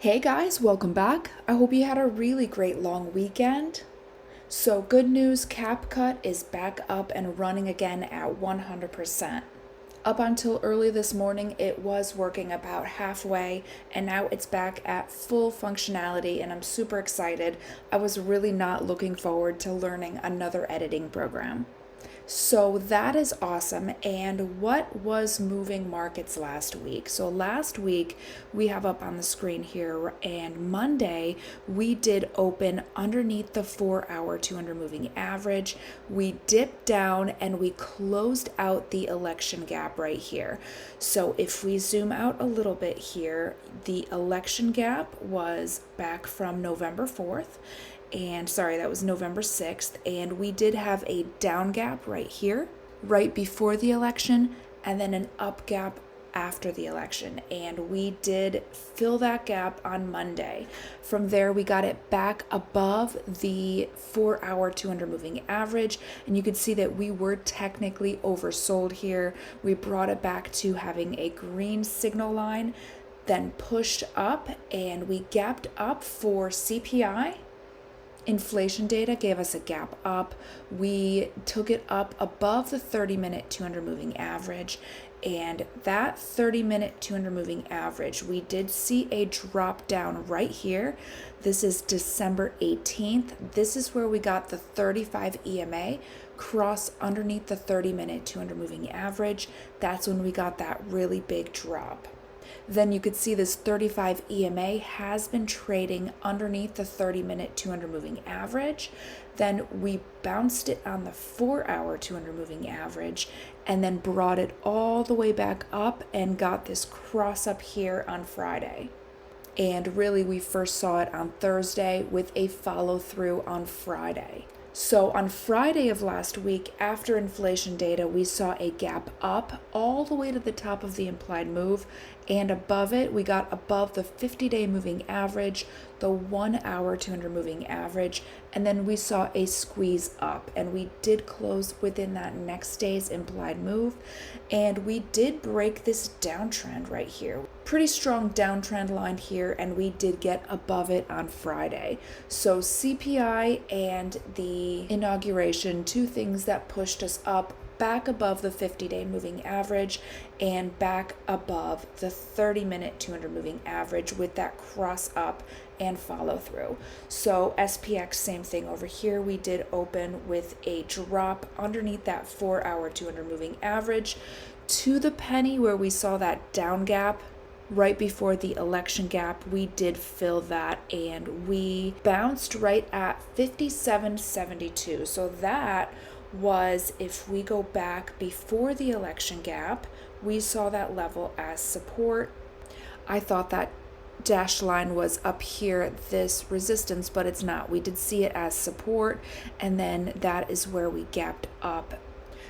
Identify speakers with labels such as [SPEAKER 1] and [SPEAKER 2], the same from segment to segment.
[SPEAKER 1] Hey guys, welcome back. I hope you had a really great long weekend. So, good news, CapCut is back up and running again at 100%. Up until early this morning, it was working about halfway, and now it's back at full functionality, and I'm super excited. I was really not looking forward to learning another editing program. So that is awesome. And what was moving markets last week? So last week we have up on the screen here, and Monday we did open underneath the 4-hour 200 moving average. We dipped down and we closed out the election gap right here. So if we zoom out a little bit here, the election gap was back from November 4th. And sorry, that was November 6th. And we did have a down gap right here, right before the election, and then an up gap after the election. And we did fill that gap on Monday. From there, we got it back above the 4-hour 200 moving average. And you could see that we were technically oversold here. We brought it back to having a green signal line, then pushed up, and we gapped up for CPI. Inflation data gave us a gap up. We took it up above the 30-minute 200 moving average, and that 30-minute 200 moving average, we did see a drop down right here. This is December 18th. This is where we got the 35 EMA cross underneath the 30-minute 200 moving average. That's when we got that really big drop. Then you could see this 35 EMA has been trading underneath the 30-minute 200 moving average. Then we bounced it on the 4-hour 200 moving average and then brought it all the way back up and got this cross up here on Friday. And really we first saw it on Thursday with a follow through on Friday. So on Friday of last week, after inflation data, we saw a gap up all the way to the top of the implied move, and above it, we got above the 50-day moving average, the 1-hour 200 moving average, and then we saw a squeeze up, and we did close within that next day's implied move, and we did break this downtrend right here. Pretty strong downtrend line here, and we did get above it on Friday. So CPI and the inauguration, two things that pushed us up back above the 50-day moving average and back above the 30-minute 200 moving average with that cross up and follow through. So SPX, same thing over here. We did open with a drop underneath that 4-hour 200 moving average to the penny where we saw that down gap right before the election gap. We did fill that and we bounced right at 57.72. So that was, if we go back before the election gap, we saw that level as support. I thought that dashed line was up here at this resistance, but it's not. We did see it as support, and then that is where we gapped up.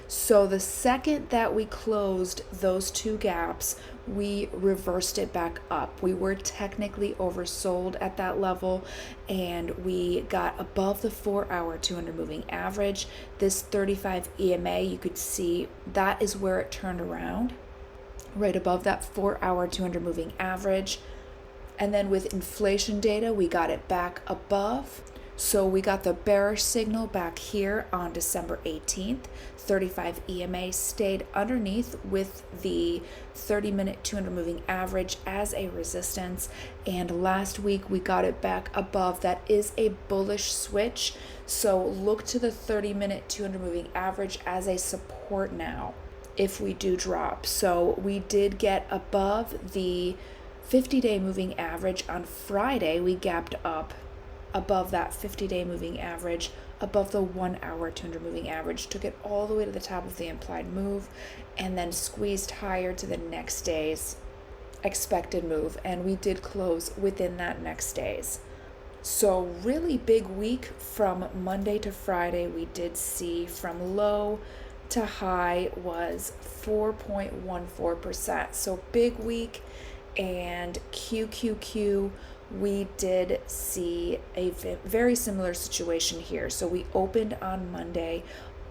[SPEAKER 1] So the second that we closed those two gaps, we reversed it back up. We were technically oversold at that level, and we got above the 4-hour 200 moving average. This 35 EMA, you could see that is where it turned around, right above that 4-hour 200 moving average. And then with inflation data, we got it back above. So we got the bearish signal back here on December 18th. 35 EMA stayed underneath with the 30-minute 200 moving average as a resistance. And last week we got it back above. That is a bullish switch. So look to the 30-minute 200 moving average as a support now if we do drop. So we did get above the 50-day moving average on Friday. We gapped up above that 50-day moving average, above the 1-hour 200 moving average, took it all the way to the top of the implied move, and then squeezed higher to the next day's expected move, and we did close within that next day's. So really big week from Monday to Friday. We did see from low to high was 4.14%. So big week. And QQQ, we did see a very similar situation here. So we opened on Monday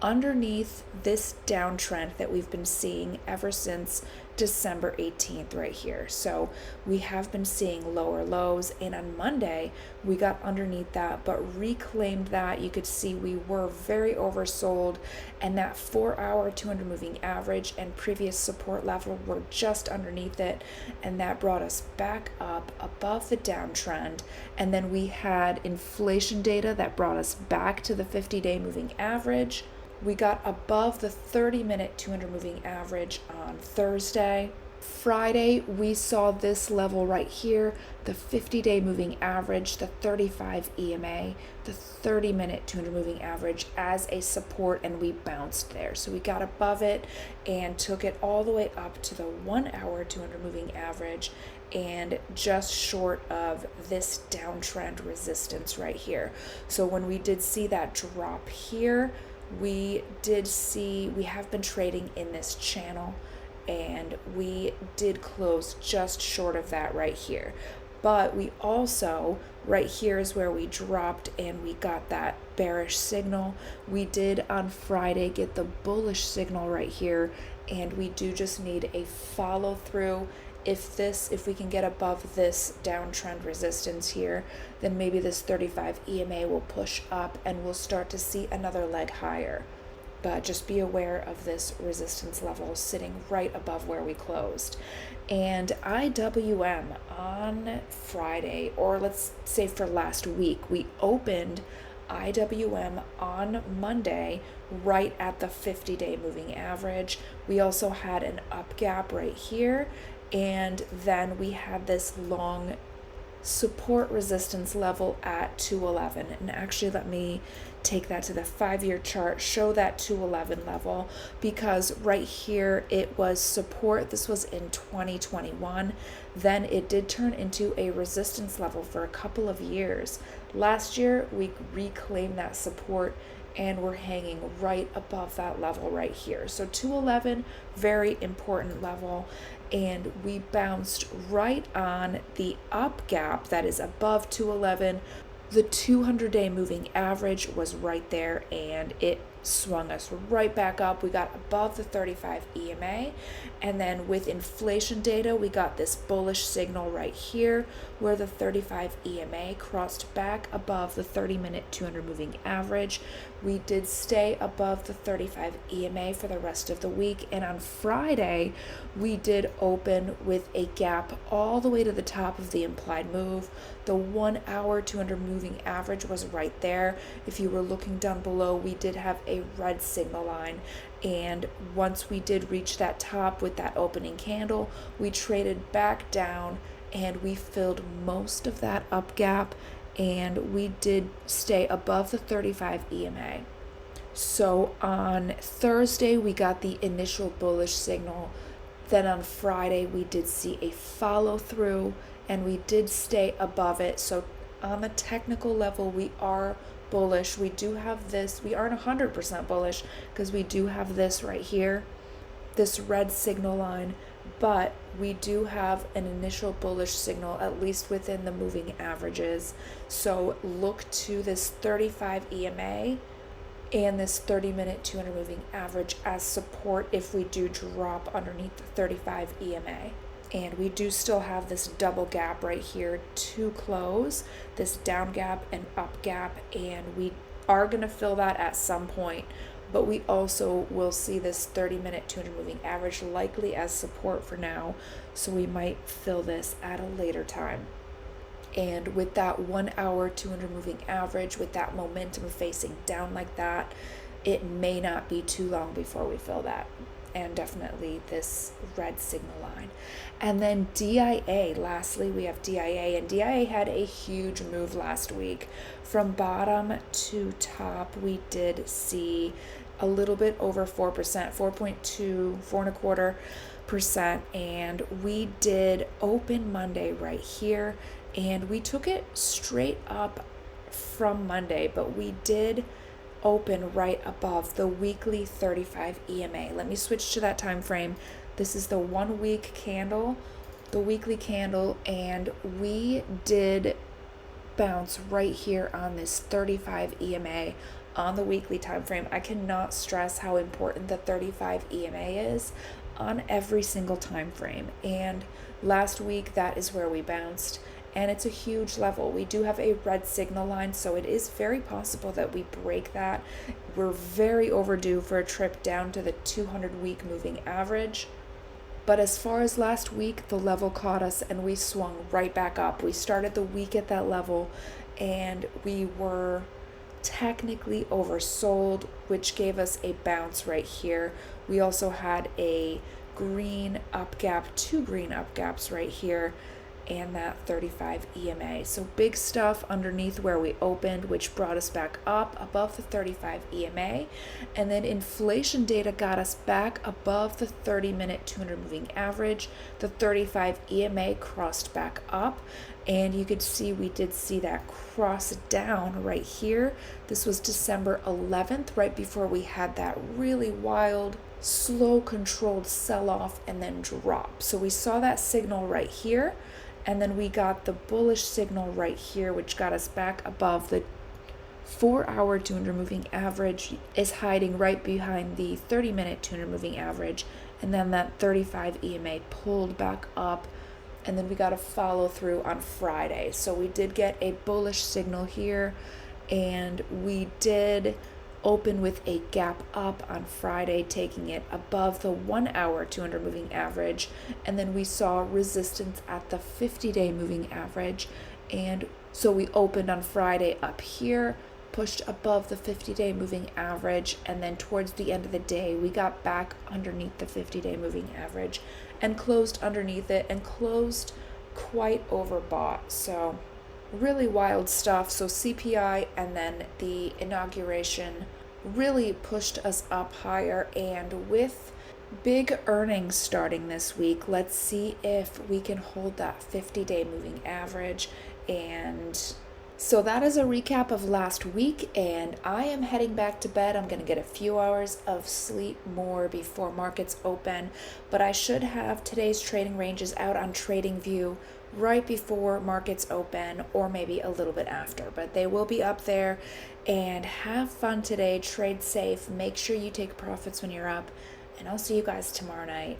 [SPEAKER 1] underneath this downtrend that we've been seeing ever since December 18th right here. So we have been seeing lower lows, and on Monday we got underneath that but reclaimed that. You could see we were very oversold, and that 4-hour 200 moving average and previous support level were just underneath it, and that brought us back up above the downtrend. And then we had inflation data that brought us back to the 50-day moving average. We got above the 30-minute 200 moving average on Thursday. Friday, we saw this level right here, the 50-day moving average, the 35 EMA, the 30-minute 200 moving average as a support, and we bounced there. So we got above it and took it all the way up to the 1-hour 200 moving average and just short of this downtrend resistance right here. So when we did see that drop here, we have been trading in this channel, and we did close just short of that right here. But we also, right here is where we dropped and we got that bearish signal. We did on Friday get the bullish signal right here, and we do just need a follow through. If we can get above this downtrend resistance here, then maybe this 35 EMA will push up and we'll start to see another leg higher. But just be aware of this resistance level sitting right above where we closed. And IWM on Friday, or let's say for last week, we opened IWM on Monday right at the 50-day moving average. We also had an up gap right here, and then we had this long support resistance level at 211. And actually, let me take that to the 5-year chart, show that 211 level, because right here it was support. This was in 2021. Then it did turn into a resistance level for a couple of years. Last year we reclaimed that support and we're hanging right above that level right here. So 211, very important level, and we bounced right on the up gap that is above 211. The 200-day moving average was right there, and it swung us right back up. We got above the 35 EMA, and then with inflation data, we got this bullish signal right here where the 35 EMA crossed back above the 30-minute 200 moving average. We did stay above the 35 EMA for the rest of the week, and on Friday, we did open with a gap all the way to the top of the implied move. The 1-hour 200 moving average was right there. If you were looking down below, we did have a red signal line, and once we did reach that top with that opening candle, we traded back down and we filled most of that up gap, and we did stay above the 35 EMA. So on Thursday we got the initial bullish signal. Then on Friday we did see a follow through and we did stay above it. So on the technical level we are bullish. We do have this, we aren't 100% bullish because we do have this right here, this red signal line, but we do have an initial bullish signal, at least within the moving averages. So look to this 35 EMA and this 30-minute 200 moving average as support if we do drop underneath the 35 EMA. And we do still have this double gap right here to close, this down gap and up gap, and we are going to fill that at some point. But we also will see this 30-minute 200 moving average likely as support for now, so we might fill this at a later time. And with that 1-hour 200 moving average, with that momentum facing down like that, it may not be too long before we fill that. And definitely this red signal line. And then DIA, lastly we have DIA, and DIA had a huge move last week. From bottom to top we did see a little bit over 4%, 4.25%, and we did open Monday right here, and we took it straight up from Monday, but we did open right above the weekly 35 EMA. Let me switch to that time frame. This is the 1 week candle, the weekly candle, and we did bounce right here on this 35 EMA on the weekly time frame. I cannot stress how important the 35 EMA is. on every single time frame. And last week, that is where we bounced, and it's a huge level. We do have a red signal line, so it is very possible that we break that. We're very overdue for a trip down to the 200-week moving average. But as far as last week, the level caught us and we swung right back up. We started the week at that level and we were technically oversold, which gave us a bounce right here. We also had a green up gap, two green up gaps right here, and that 35 EMA. So big stuff underneath where we opened, which brought us back up above the 35 EMA. And then inflation data got us back above the 30-minute 200 moving average. The 35 EMA crossed back up, and you could see we did see that cross down right here. This was December 11th, right before we had that really wild, slow controlled sell-off and then drop. So we saw that signal right here, and then we got the bullish signal right here, which got us back above the 4-hour 200 moving average, is hiding right behind the 30-minute 200 moving average. And then that 35 EMA pulled back up, and then we got a follow through on Friday. So we did get a bullish signal here, and we did open with a gap up on Friday, taking it above the 1-hour 200 moving average. And then we saw resistance at the 50-day moving average. And so we opened on Friday up here, pushed above the 50-day moving average, and then towards the end of the day, we got back underneath the 50-day moving average and closed underneath it and closed quite overbought. So really wild stuff. So CPI and then the inauguration really pushed us up higher, and with big earnings starting this week, let's see if we can hold that 50-day moving average. And so that is a recap of last week, and I am heading back to bed. I'm going to get a few hours of sleep more before markets open, but I should have today's trading ranges out on TradingView right before markets open, or maybe a little bit after, but they will be up there. And have fun today, trade safe, make sure you take profits when you're up, and I'll see you guys tomorrow night.